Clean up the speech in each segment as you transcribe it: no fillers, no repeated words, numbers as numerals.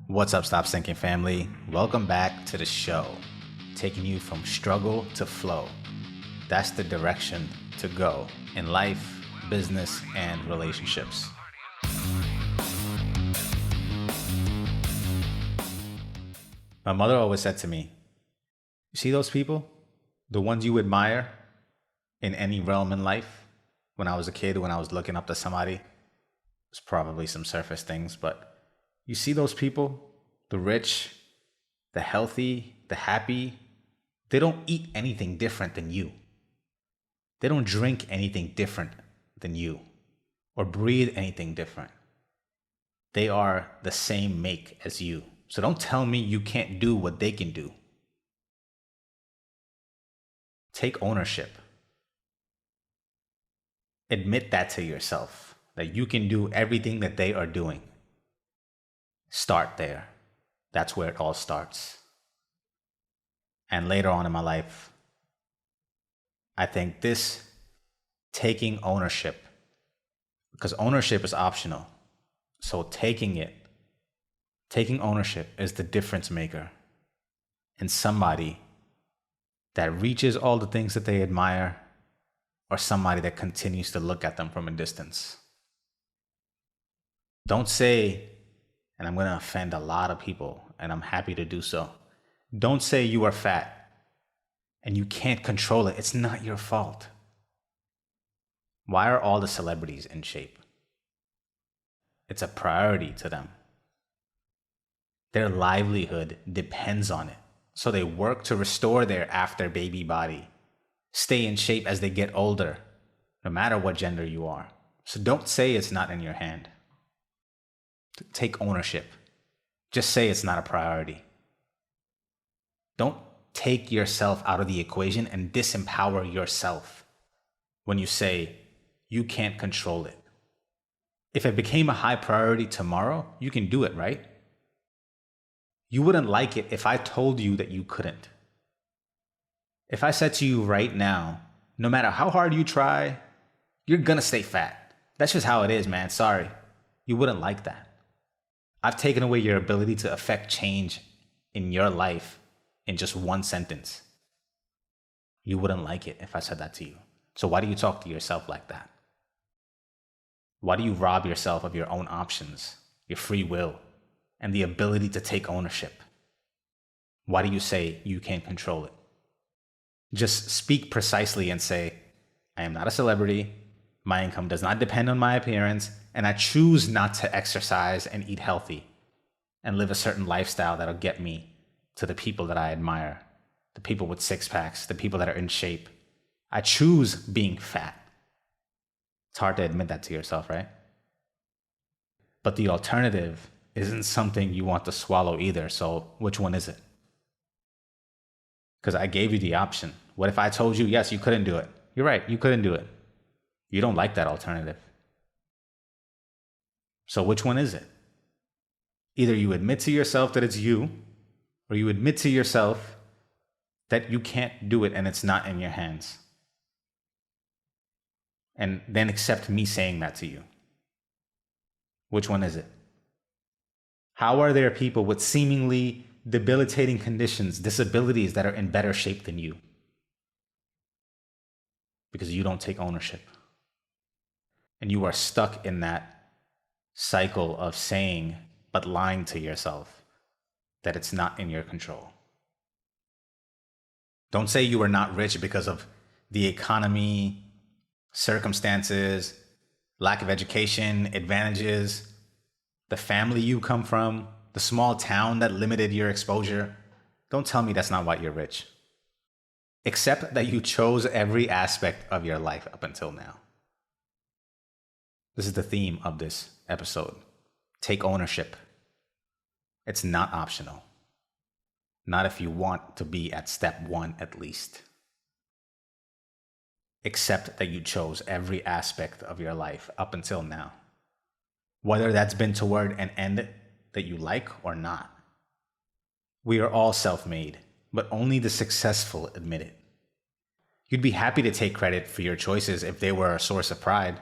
What's up, Stop Sinking family? Welcome back to the show, taking you from struggle to flow. That's the direction to go in life, business, and relationships. My mother always said to me, you see those people? The ones you admire in any realm in life? When I was a kid, when I was looking up to somebody, it was probably some surface things, but you see those people, the rich, the healthy, the happy, they don't eat anything different than you. They don't drink anything different than you or breathe anything different. They are the same make as you. So don't tell me you can't do what they can do. Take ownership. Admit that to yourself, that you can do everything that they are doing. Start there. That's where it all starts. And later on in my life, I think this taking ownership, because ownership is optional. So taking ownership is the difference maker in somebody that reaches all the things that they admire or somebody that continues to look at them from a distance. Don't say, and I'm going to offend a lot of people, and I'm happy to do so. Don't say you are fat and you can't control it. It's not your fault. Why are all the celebrities in shape? It's a priority to them. Their livelihood depends on it. So they work to restore their after baby body, stay in shape as they get older, no matter what gender you are. So don't say it's not in your hand. Take ownership. Just say it's not a priority. Don't take yourself out of the equation and disempower yourself when you say you can't control it. If it became a high priority tomorrow, you can do it, right? You wouldn't like it if I told you that you couldn't. If I said to you right now, no matter how hard you try, you're gonna stay fat. That's just how it is, man. Sorry. You wouldn't like that. I've taken away your ability to affect change in your life in just one sentence. You wouldn't like it if I said that to you. So why do you talk to yourself like that? Why do you rob yourself of your own options, your free will, and the ability to take ownership? Why do you say you can't control it? Just speak precisely and say, I am not a celebrity. My income does not depend on my appearance, and I choose not to exercise and eat healthy and live a certain lifestyle that'll get me to the people that I admire, the people with six packs, the people that are in shape. I choose being fat. It's hard to admit that to yourself, right? But the alternative isn't something you want to swallow either, so which one is it? Because I gave you the option. What if I told you, yes, you couldn't do it? You're right, you couldn't do it. You don't like that alternative. So which one is it? Either you admit to yourself that it's you, or you admit to yourself that you can't do it and it's not in your hands. And then accept me saying that to you. Which one is it? How are there people with seemingly debilitating conditions, disabilities that are in better shape than you? Because you don't take ownership. And you are stuck in that cycle of saying, but lying to yourself, that it's not in your control. Don't say you are not rich because of the economy, circumstances, lack of education, advantages, the family you come from, the small town that limited your exposure. Don't tell me that's not why you're rich. Accept that you chose every aspect of your life up until now. This is the theme of this episode. Take ownership. It's not optional. Not if you want to be at step one at least. Accept that you chose every aspect of your life up until now. Whether that's been toward an end that you like or not. We are all self-made, but only the successful admit it. You'd be happy to take credit for your choices if they were a source of pride.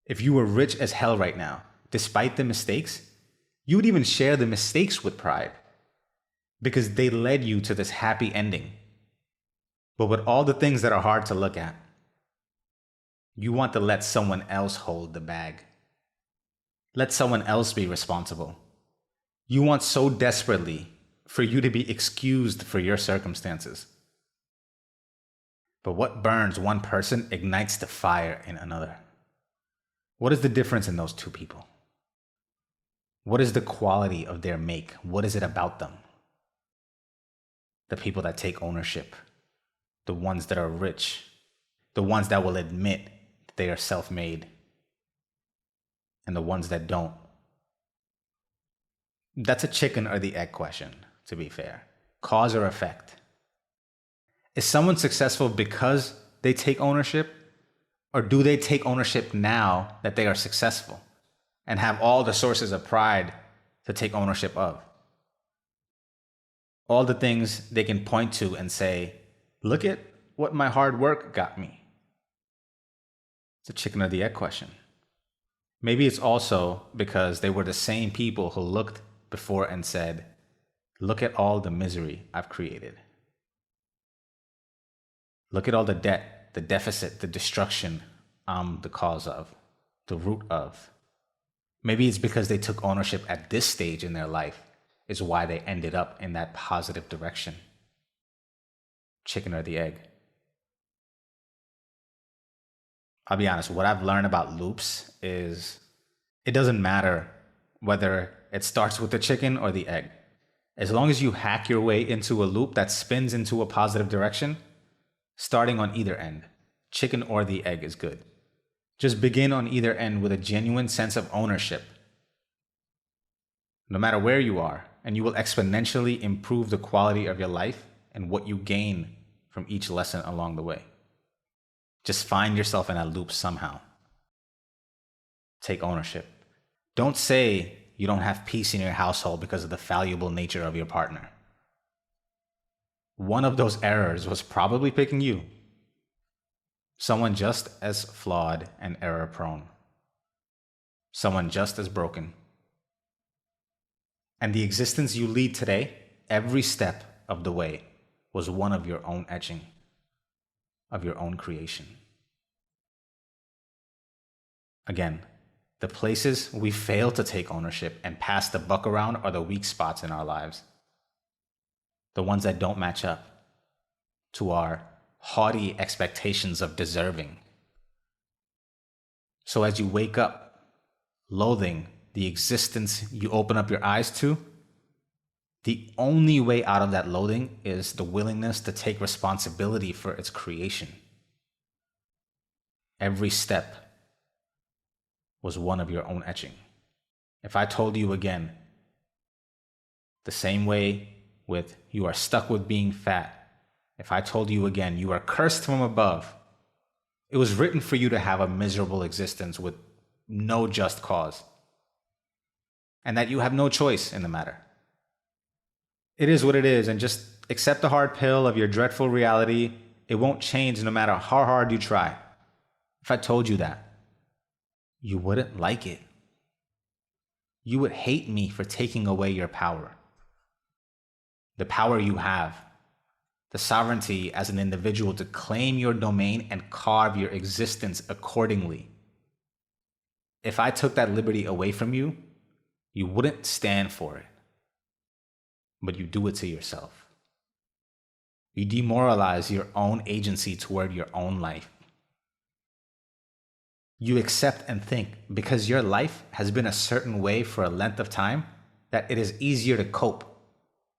If you were rich as hell right now, despite the mistakes, You would even share the mistakes with pride because they led you to this happy ending. But with all the things that are hard to look at, you want to let someone else hold the bag. Let someone else be responsible. You want so desperately for you to be excused for your circumstances. But what burns one person ignites the fire in another. What is the difference in those two people? What is the quality of their make? What is it about them? The people that take ownership, the ones that are rich, the ones that will admit that they are self-made, and the ones that don't. That's a chicken or the egg question, to be fair. Cause or effect. Is someone successful because they take ownership? Or do they take ownership now that they are successful and have all the sources of pride to take ownership of? All the things they can point to and say, look at what my hard work got me. It's a chicken or the egg question. Maybe it's also because they were the same people who looked before and said, look at all the misery I've created. Look at all the debt, the deficit, the destruction I'm the cause of, the root of. Maybe it's because they took ownership at this stage in their life is why they ended up in that positive direction. Chicken or the egg. I'll be honest, what I've learned about loops is it doesn't matter whether it starts with the chicken or the egg. As long as you hack your way into a loop that spins into a positive direction, starting on either end, chicken or the egg is good. Just begin on either end with a genuine sense of ownership. No matter where you are, and you will exponentially improve the quality of your life and what you gain from each lesson along the way. Just find yourself in a loop somehow. Take ownership. Don't say you don't have peace in your household because of the fallible nature of your partner. One of those errors was probably picking you. Someone just as flawed and error prone. Someone just as broken. And the existence you lead today, every step of the way, was one of your own etching, of your own creation. Again, the places we fail to take ownership and pass the buck around are the weak spots in our lives. The ones that don't match up to our haughty expectations of deserving. So as you wake up, loathing the existence you open up your eyes to, the only way out of that loathing is the willingness to take responsibility for its creation. Every step was one of your own etching. If I told you again, the same way with you are stuck with being fat, if I told you again you are cursed from above, it was written for you to have a miserable existence with no just cause, and that you have no choice in the matter. It is what it is, and just accept the hard pill of your dreadful reality. It won't change no matter how hard you try. If I told you that, you wouldn't like it. You would hate me for taking away your power. The power you have, the sovereignty as an individual to claim your domain and carve your existence accordingly. If I took that liberty away from you, you wouldn't stand for it. But you do it to yourself. You demoralize your own agency toward your own life. You accept and think because your life has been a certain way for a length of time that it is easier to cope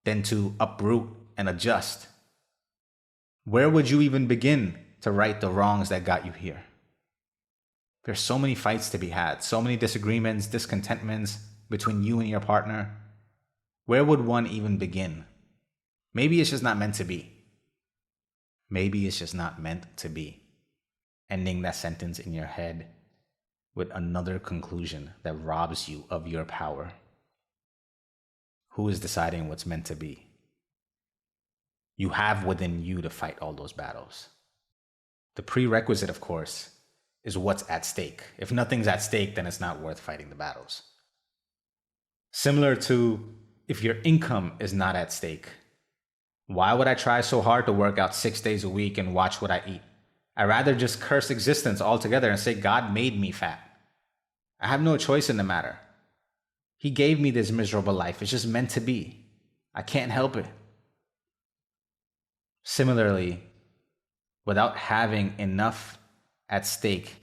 than to uproot and adjust. Where would you even begin to right the wrongs that got you here? There's so many fights to be had, so many disagreements, discontentments between you and your partner. Where would one even begin? Maybe it's just not meant to be. Maybe it's just not meant to be. Ending that sentence in your head with another conclusion that robs you of your power. Who is deciding what's meant to be? You have within you to fight all those battles. The prerequisite, of course, is what's at stake. If nothing's at stake, then it's not worth fighting the battles. Similar to if your income is not at stake. Why would I try so hard to work out 6 days a week and watch what I eat? I'd rather just curse existence altogether and say God made me fat. I have no choice in the matter. He gave me this miserable life. It's just meant to be. I can't help it. Similarly, without having enough at stake,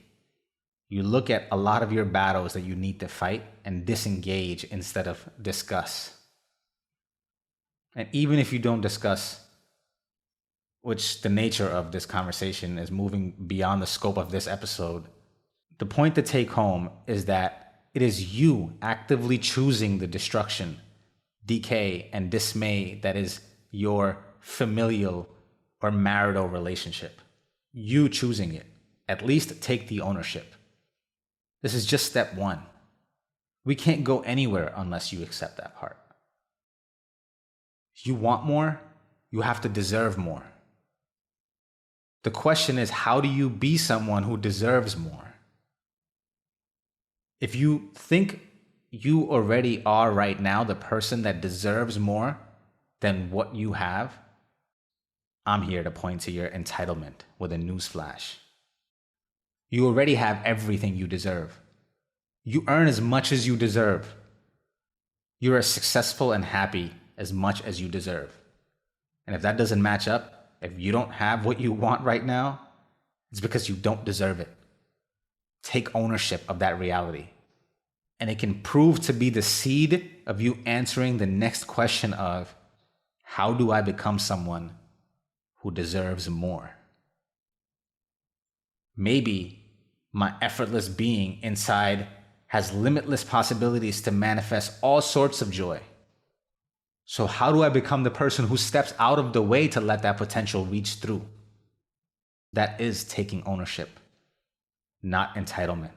you look at a lot of your battles that you need to fight and disengage instead of discuss. And even if you don't discuss, which the nature of this conversation is moving beyond the scope of this episode, the point to take home is that it is you actively choosing the destruction, decay, and dismay that is your familial or marital relationship. You choosing it. At least take the ownership. This is just step one. We can't go anywhere unless you accept that part. You want more, you have to deserve more. The question is, how do you be someone who deserves more? If you think you already are right now the person that deserves more than what you have, I'm here to point to your entitlement with a newsflash. You already have everything you deserve. You earn as much as you deserve. You're as successful and happy as much as you deserve. And if that doesn't match up, if you don't have what you want right now, it's because you don't deserve it. Take ownership of that reality. And it can prove to be the seed of you answering the next question of, how do I become someone who deserves more? Maybe my effortless being inside has limitless possibilities to manifest all sorts of joy. So how do I become the person who steps out of the way to let that potential reach through? That is taking ownership, not entitlement.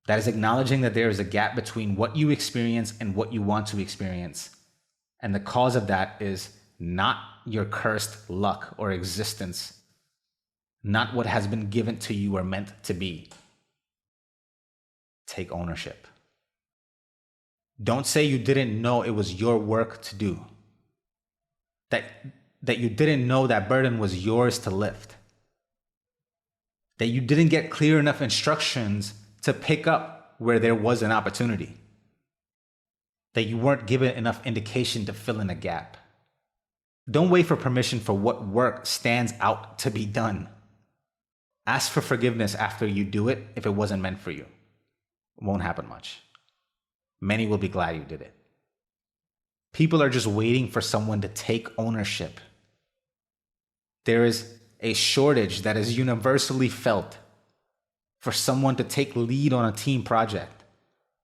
That is acknowledging that there is a gap between what you experience and what you want to experience. And the cause of that is not your cursed luck or existence, not what has been given to you or meant to be. Take ownership. Don't say you didn't know it was your work to do. That you didn't know that burden was yours to lift. That you didn't get clear enough instructions to pick up where there was an opportunity. That you weren't given enough indication to fill in a gap. Don't wait for permission for what work stands out to be done. Ask for forgiveness after you do it if it wasn't meant for you. It won't happen much. Many will be glad you did it. People are just waiting for someone to take ownership. There is a shortage that is universally felt for someone to take lead on a team project,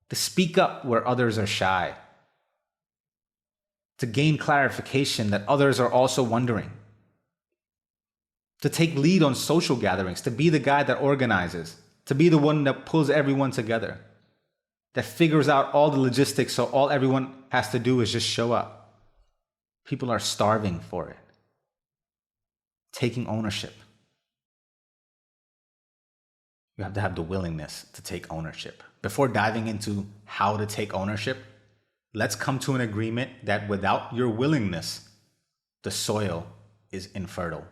to speak up where others are shy, to gain clarification that others are also wondering, to take lead on social gatherings, to be the guy that organizes, to be the one that pulls everyone together, that figures out all the logistics so all everyone has to do is just show up. People are starving for it. Taking ownership. You have to have the willingness to take ownership. Before diving into how to take ownership, let's come to an agreement that without your willingness, the soil is infertile.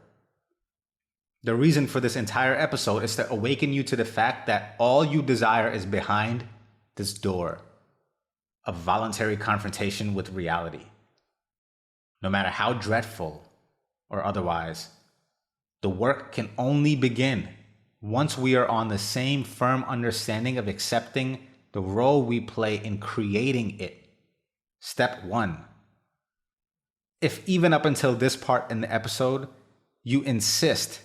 The reason for this entire episode is to awaken you to the fact that all you desire is behind this door of voluntary confrontation with reality. No matter how dreadful or otherwise, the work can only begin once we are on the same firm understanding of accepting the role we play in creating it. Step 1. If even up until this part in the episode, you insist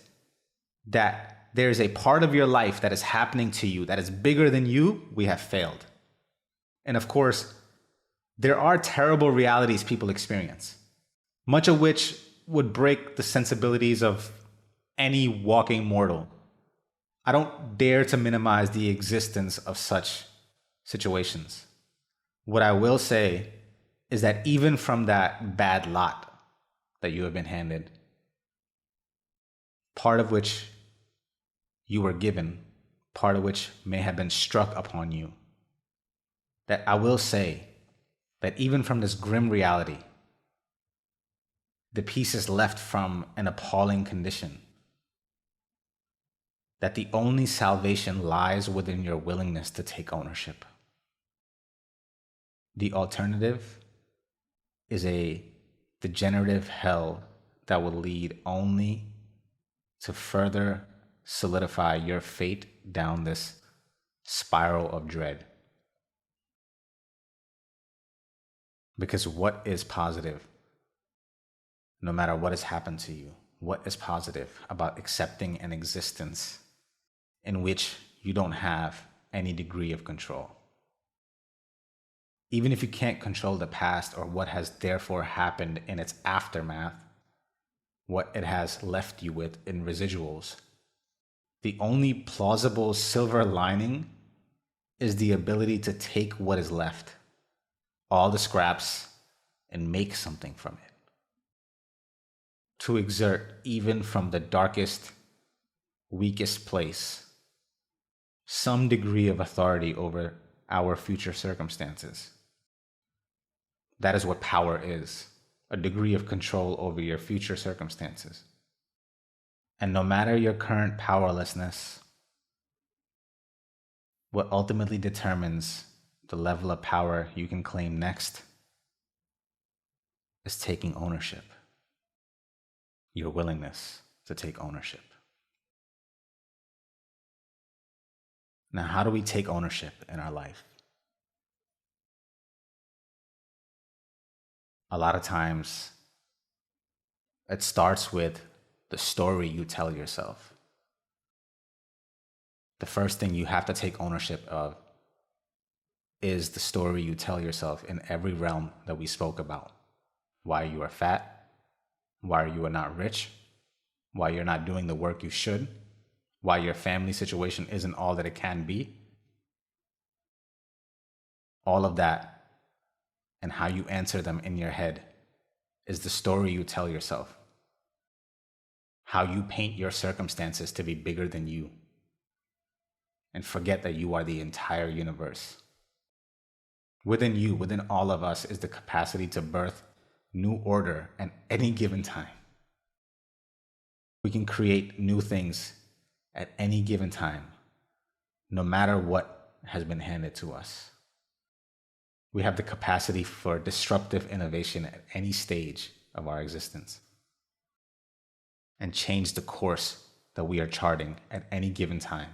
that there is a part of your life that is happening to you that is bigger than you, we have failed. And of course, there are terrible realities people experience, much of which would break the sensibilities of any walking mortal. I don't dare to minimize the existence of such situations. What I will say is that even from that bad lot that you have been handed, part of which you were given, part of which may have been struck upon you, that I will say that even from this grim reality, the piece is left from an appalling condition. That the only salvation lies within your willingness to take ownership. The alternative is a degenerative hell that will lead only to further solidify your fate down this spiral of dread. Because what is positive, no matter what has happened to you, what is positive about accepting an existence in which you don't have any degree of control? Even if you can't control the past or what has therefore happened in its aftermath, what it has left you with in residuals, the only plausible silver lining is the ability to take what is left, all the scraps, and make something from it. To exert, even from the darkest, weakest place, some degree of authority over our future circumstances. That is what power is, a degree of control over your future circumstances. And no matter your current powerlessness, what ultimately determines the level of power you can claim next is taking ownership, your willingness to take ownership. Now, how do we take ownership in our life? A lot of times, it starts with the story you tell yourself. The first thing you have to take ownership of is the story you tell yourself in every realm that we spoke about. Why you are fat, why you are not rich, why you're not doing the work you should, why your family situation isn't all that it can be. All of that and how you answer them in your head is the story you tell yourself. How you paint your circumstances to be bigger than you and forget that you are the entire universe. Within you, within all of us, is the capacity to birth new order at any given time. We can create new things at any given time, no matter what has been handed to us. We have the capacity for disruptive innovation at any stage of our existence and change the course that we are charting at any given time.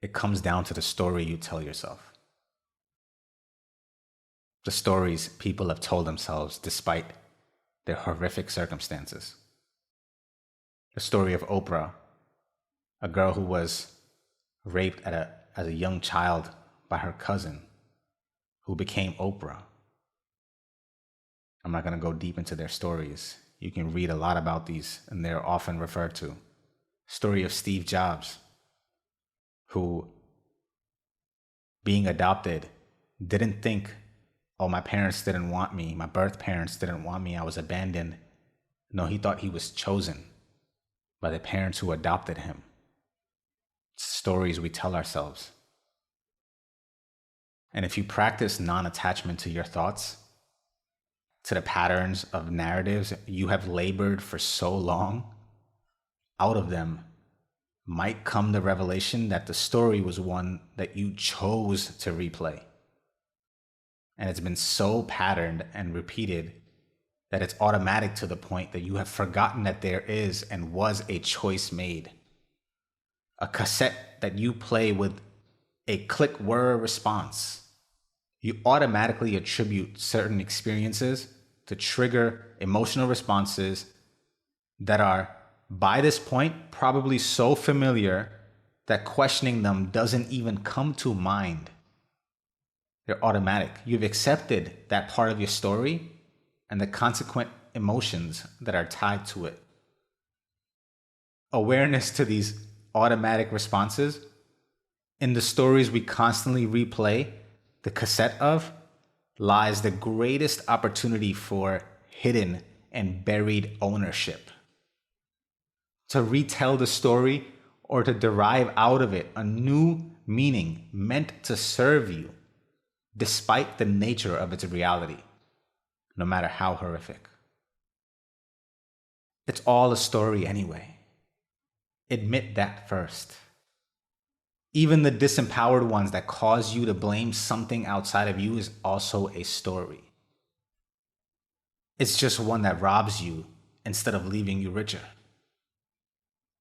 It comes down to the story you tell yourself. The stories people have told themselves despite their horrific circumstances. The story of Oprah, a girl who was raped as a young child by her cousin, who became Oprah. I'm not going to go deep into their stories. You can read a lot about these, and they're often referred to. Story of Steve Jobs, who, being adopted, didn't think, oh, my parents didn't want me, my birth parents didn't want me, I was abandoned. No, he thought he was chosen by the parents who adopted him. Stories we tell ourselves. And if you practice non-attachment to your thoughts, to the patterns of narratives you have labored for so long, out of them might come the revelation that the story was one that you chose to replay. And it's been so patterned and repeated that it's automatic to the point that you have forgotten that there is and was a choice made. A cassette that you play with a click whir response. You automatically attribute certain experiences to trigger emotional responses that are, by this point, probably so familiar that questioning them doesn't even come to mind. They're automatic. You've accepted that part of your story and the consequent emotions that are tied to it. Awareness to these automatic responses in the stories we constantly replay the cassette of lies the greatest opportunity for hidden and buried ownership. To retell the story or to derive out of it a new meaning meant to serve you, despite the nature of its reality, no matter how horrific. It's all a story anyway. Admit that first. Even the disempowered ones that cause you to blame something outside of you is also a story. It's just one that robs you instead of leaving you richer.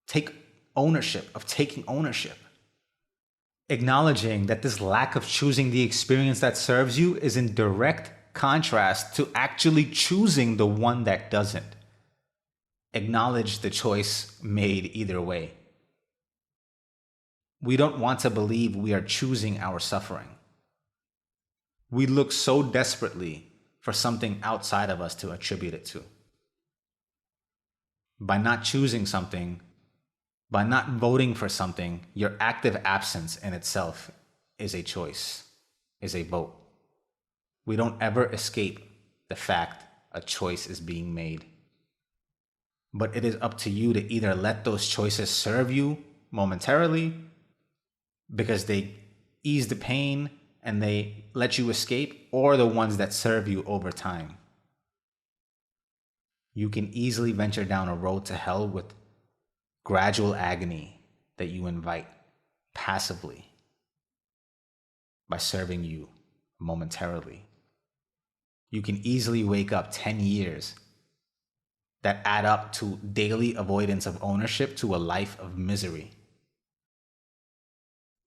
Take ownership of taking ownership. Acknowledging that this lack of choosing the experience that serves you is in direct contrast to actually choosing the one that doesn't. Acknowledge the choice made either way. We don't want to believe we are choosing our suffering. We look so desperately for something outside of us to attribute it to. By not choosing something, by not voting for something, your active absence in itself is a choice, is a vote. We don't ever escape the fact a choice is being made. But it is up to you to either let those choices serve you momentarily because they ease the pain and they let you escape, or the ones that serve you over time. You can easily venture down a road to hell with gradual agony that you invite passively by serving you momentarily. You can easily wake up 10 years that add up to daily avoidance of ownership to a life of misery.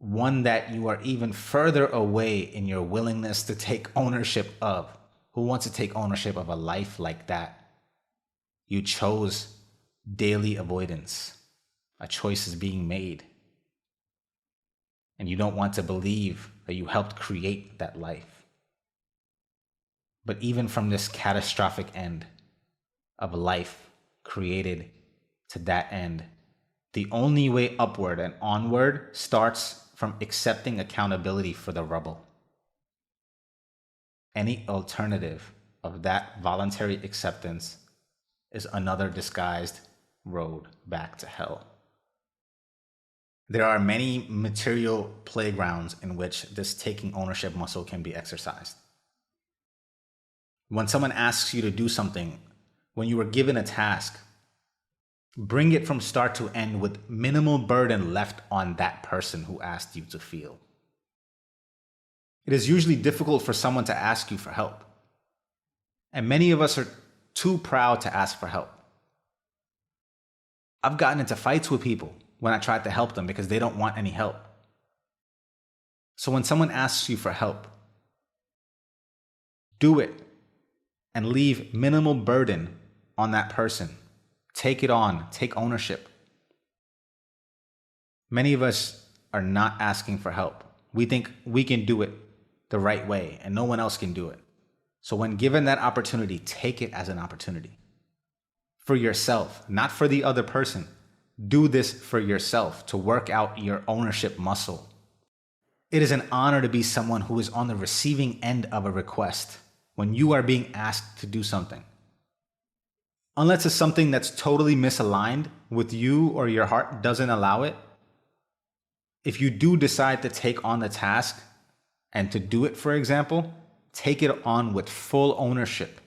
One that you are even further away in your willingness to take ownership of. Who wants to take ownership of a life like that? You chose daily avoidance. A choice is being made. And you don't want to believe that you helped create that life. But even from this catastrophic end of life created to that end, the only way upward and onward starts from accepting accountability for the rubble. Any alternative of that voluntary acceptance is another disguised road back to hell. There are many material playgrounds in which this taking ownership muscle can be exercised. When someone asks you to do something, when you were given a task, bring it from start to end with minimal burden left on that person who asked you to feel. It is usually difficult for someone to ask you for help. And many of us are too proud to ask for help. I've gotten into fights with people when I tried to help them because they don't want any help. So when someone asks you for help, do it and leave minimal burden on that person. Take it on. Take ownership. Many of us are not asking for help. We think we can do it the right way and no one else can do it. So when given that opportunity, take it as an opportunity. For yourself, not for the other person. Do this for yourself to work out your ownership muscle. It is an honor to be someone who is on the receiving end of a request when you are being asked to do something. Unless it's something that's totally misaligned with you or your heart doesn't allow it, if you do decide to take on the task and to do it, for example, take it on with full ownership.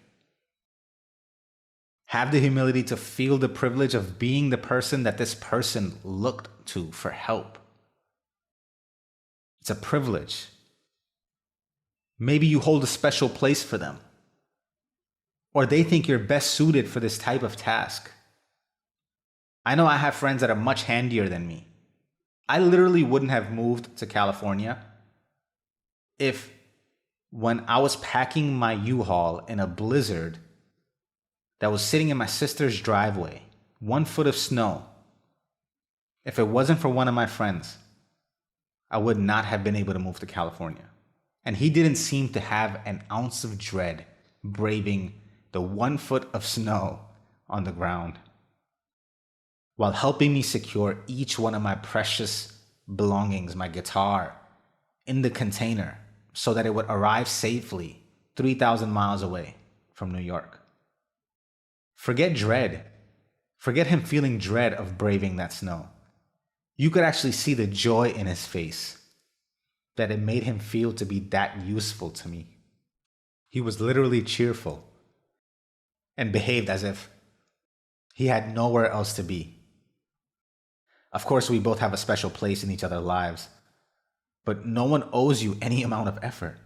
Have the humility to feel the privilege of being the person that this person looked to for help. It's a privilege. Maybe you hold a special place for them. Or they think you're best suited for this type of task. I know I have friends that are much handier than me. I literally wouldn't have moved to California if, when I was packing my U-Haul in a blizzard that was sitting in my sister's driveway, 1 foot of snow, if it wasn't for one of my friends, I would not have been able to move to California. And he didn't seem to have an ounce of dread braving the 1 foot of snow on the ground, while helping me secure each one of my precious belongings, my guitar, in the container so that it would arrive safely 3,000 miles away from New York. Forget dread. Forget him feeling dread of braving that snow. You could actually see the joy in his face that it made him feel to be that useful to me. He was literally cheerful and behaved as if he had nowhere else to be. Of course, we both have a special place in each other's lives, but no one owes you any amount of effort.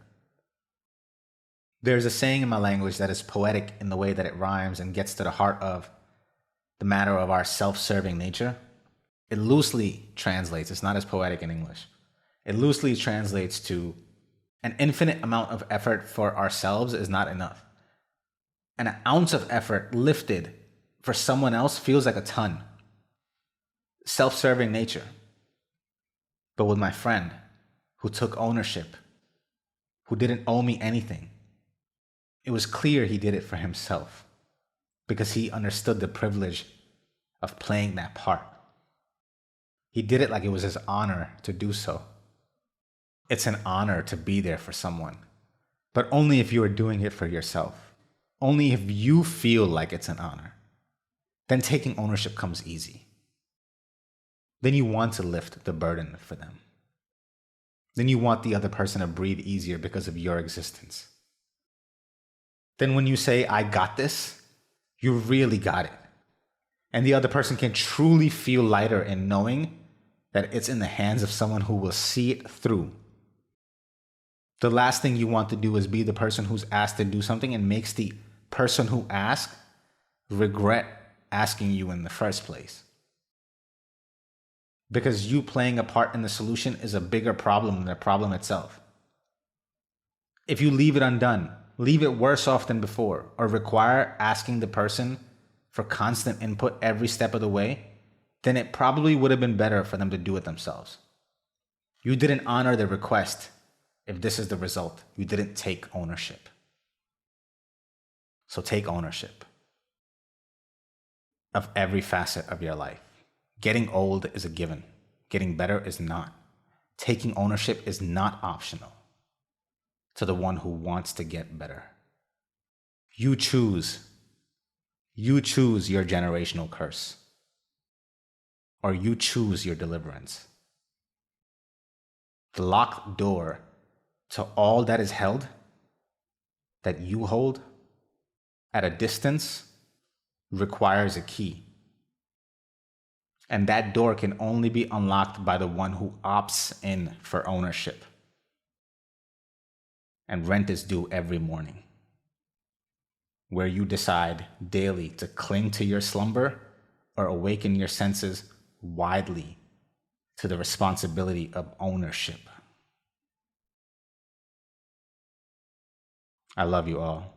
There's a saying in my language that is poetic in the way that it rhymes and gets to the heart of the matter of our self-serving nature. It loosely translates, it's not as poetic in English. It loosely translates to an infinite amount of effort for ourselves is not enough. An ounce of effort lifted for someone else feels like a ton. Self-serving nature. But with my friend who took ownership, who didn't owe me anything, it was clear he did it for himself because he understood the privilege of playing that part. He did it like it was his honor to do so. It's an honor to be there for someone, but only if you are doing it for yourself. Only if you feel like it's an honor. Then taking ownership comes easy. Then you want to lift the burden for them. Then you want the other person to breathe easier because of your existence. Then when you say, I got this, you really got it. And the other person can truly feel lighter in knowing that it's in the hands of someone who will see it through. The last thing you want to do is be the person who's asked to do something and makes the person who asked regret asking you in the first place. Because you playing a part in the solution is a bigger problem than the problem itself. If you leave it undone, leave it worse off than before, or require asking the person for constant input every step of the way, then it probably would have been better for them to do it themselves. You didn't honor the request if this is the result. You didn't take ownership. So take ownership of every facet of your life. Getting old is a given. Getting better is not. Taking ownership is not optional to the one who wants to get better. You choose. You choose your generational curse. Or you choose your deliverance. The locked door to all that is held, that you hold at a distance, requires a key. And that door can only be unlocked by the one who opts in for ownership. And rent is due every morning, where you decide daily to cling to your slumber or awaken your senses widely to the responsibility of ownership. I love you all.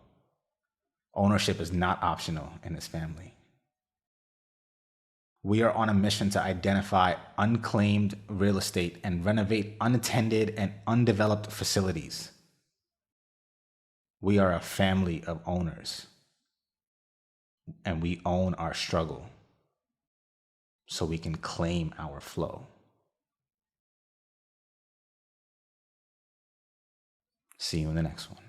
Ownership is not optional in this family. We are on a mission to identify unclaimed real estate and renovate unattended and undeveloped facilities. We are a family of owners, and we own our struggle so we can claim our flow. See you in the next one.